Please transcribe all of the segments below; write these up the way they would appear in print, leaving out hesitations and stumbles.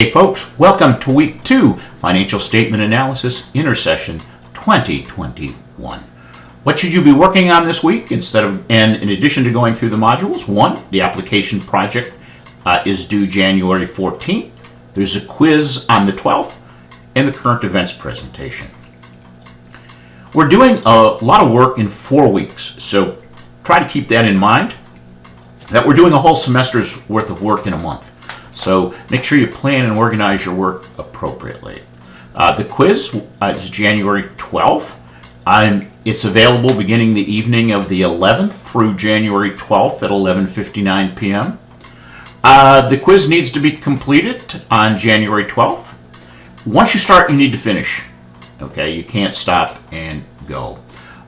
Hey folks, welcome to week 2, Financial Statement Analysis, Intersession 2021. What should you be working on this week in addition to going through the modules? 1, the application project is due January 14th. There's a quiz on the 12th and the current events presentation. We're doing a lot of work in 4 weeks, so try to keep that in mind, that we're doing a whole semester's worth of work in a month. So make sure you plan and organize your work appropriately. The quiz is January 12th. It's available beginning the evening of the 11th through January 12th at 11:59 p.m. The quiz needs to be completed on January 12th. Once you start, you need to finish. Okay, you can't stop and go.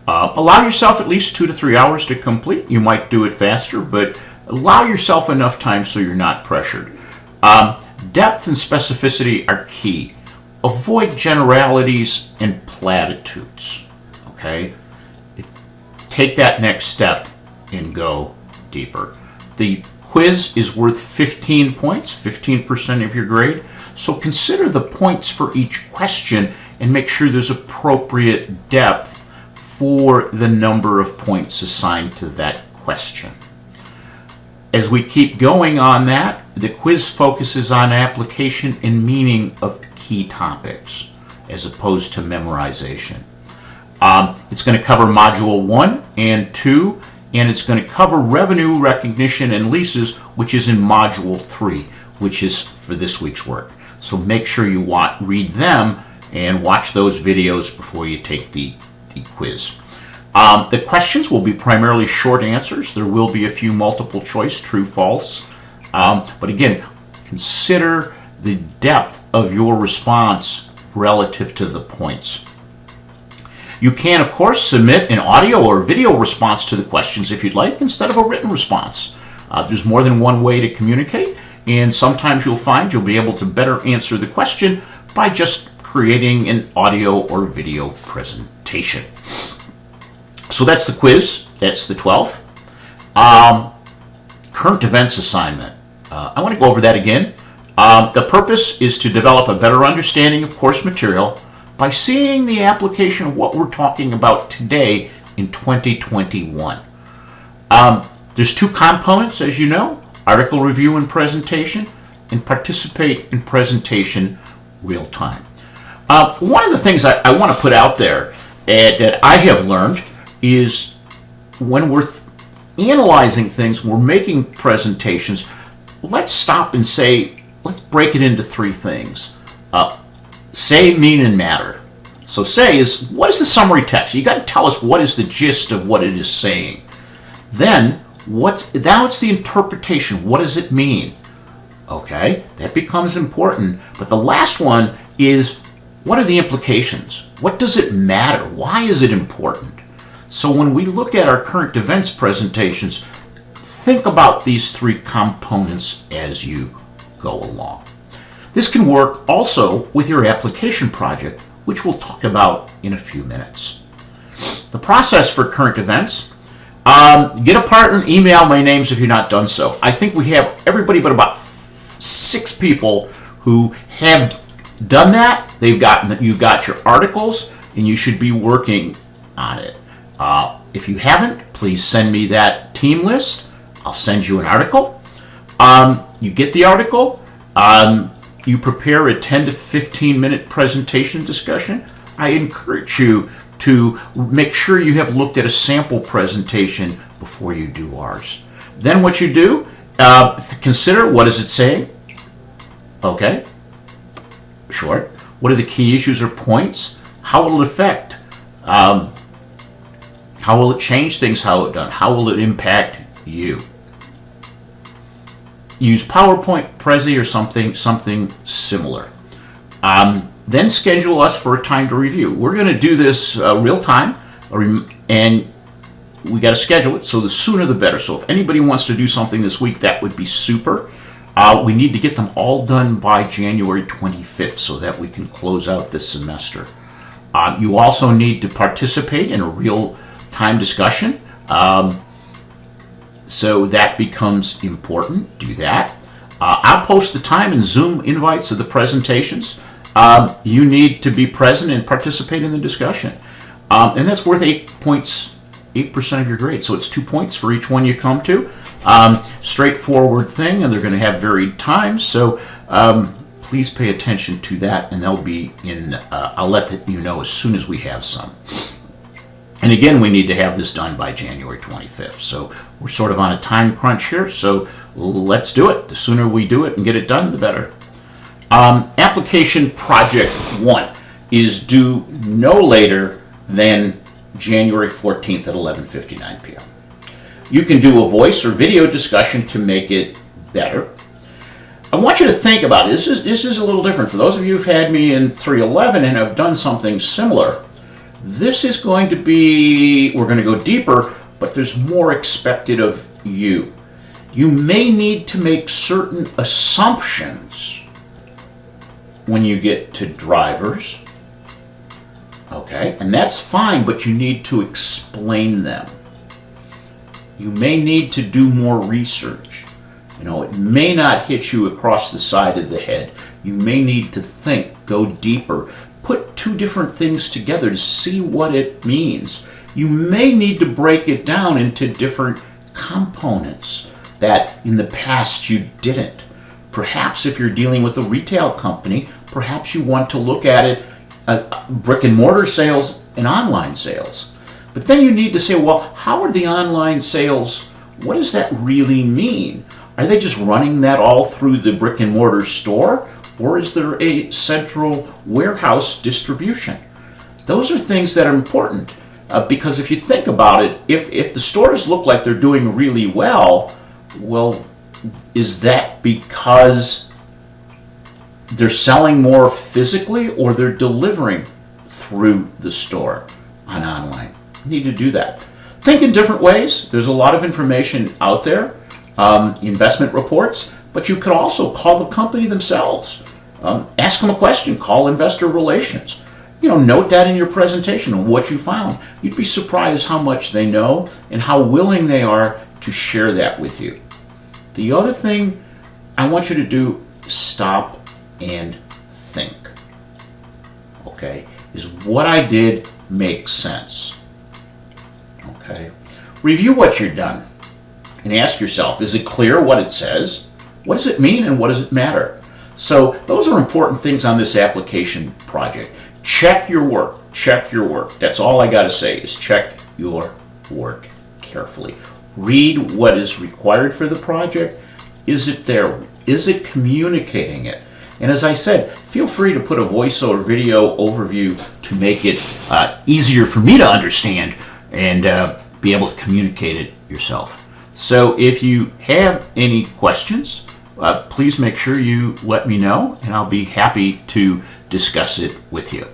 Allow yourself at least 2 to 3 hours to complete. You might do it faster, but allow yourself enough time so you're not pressured. Depth and specificity are key. Avoid generalities and platitudes. Okay? Take that next step and go deeper. The quiz is worth 15 points, 15% of your grade. So consider the points for each question and make sure there's appropriate depth for the number of points assigned to that question. As we keep going on that, the quiz focuses on application and meaning of key topics as opposed to memorization. It's going to cover Module 1 and 2, and it's going to cover revenue recognition and leases, which is in Module 3, which is for this week's work. So make sure you read them and watch those videos before you take the quiz. The questions will be primarily short answers. There will be a few multiple choice, true, false. But again, consider the depth of your response relative to the points. You can, of course, submit an audio or video response to the questions if you'd like, instead of a written response. There's more than one way to communicate, and sometimes you'll find you'll be able to better answer the question by just creating an audio or video presentation. So that's the quiz. That's the 12th. Current events assignment. I want to go over that again. The purpose is to develop a better understanding of course material by seeing the application of what we're talking about today in 2021. There's 2 components, as you know, article review and presentation, and participate in presentation real time. One of the things I want to put out there that I have learned is when we're analyzing things, we're making presentations, let's stop and say, let's break it into 3 things. Say, mean, and matter. So say is, what is the summary text? You got to tell us what is the gist of what it is saying. Then, now it's the interpretation. What does it mean? Okay, that becomes important. But the last one is, what are the implications? What does it matter? Why is it important? So when we look at our current events presentations, think about these 3 components as you go along. This can work also with your application project, which we'll talk about in a few minutes. The process for current events, get a partner and email my names if you've not done so. I think we have everybody but about 6 people who have done that. You've got your articles, and you should be working on it. If you haven't, please send me that team list. I'll send you an article. You get the article. You prepare a 10 to 15 minute presentation discussion. I encourage you to make sure you have looked at a sample presentation before you do ours. Then what you do, consider what does it say? Okay. Short. What are the key issues or points? How will it affect? How will it change things? How will it impact you? Use PowerPoint, Prezi, or something similar. Then schedule us for a time to review. We're going to do this real time, and we got to schedule it, so the sooner the better. So if anybody wants to do something this week, that would be super. We need to get them all done by January 25th so that we can close out this semester. You also need to participate in a real-time discussion. So that becomes important. Do that. I'll post the time and Zoom invites of the presentations. You need to be present and participate in the discussion. And that's worth 8 points, 8% of your grade. So it's 2 points for each one you come to. Straightforward thing, and they're going to have varied times. So please pay attention to that, and they'll be in, I'll let you know as soon as we have some. And again, we need to have this done by January 25th. So we're sort of on a time crunch here, so let's do it. The sooner we do it and get it done, the better. Application Project 1 is due no later than January 14th at 11:59 p.m. You can do a voice or video discussion to make it better. I want you to think about it. This is a little different. For those of you who've had me in 311 and have done something similar, this is going to be, we're going to go deeper, but there's more expected of you. You may need to make certain assumptions when you get to drivers, okay? And that's fine, but you need to explain them. You may need to do more research. You know, it may not hit you across the side of the head. You may need to think, go deeper. Put two different things together to see what it means. You may need to break it down into different components that in the past you didn't. Perhaps if you're dealing with a retail company, perhaps you want to look at it, brick and mortar sales and online sales. But then you need to say, well, how are the online sales, what does that really mean? Are they just running that all through the brick and mortar store? Or is there a central warehouse distribution? Those are things that are important because if you think about it, if the stores look like they're doing really well, is that because they're selling more physically or they're delivering through the store on online? You need to do that. Think in different ways. There's a lot of information out there, investment reports, but you could also call the company themselves. Ask them a question. Call investor relations. You know, note that in your presentation of what you found. You'd be surprised how much they know and how willing they are to share that with you. The other thing I want you to do, stop and think. Okay? Is what I did make sense? Okay? Review what you've done and ask yourself, is it clear what it says? What does it mean and what does it matter? So those are important things on this application project. Check your work. Check your work. That's all I got to say is check your work carefully. Read what is required for the project. Is it there? Is it communicating it? And as I said, feel free to put a voice or video overview to make it easier for me to understand and be able to communicate it yourself. So if you have any questions, please make sure you let me know, and I'll be happy to discuss it with you.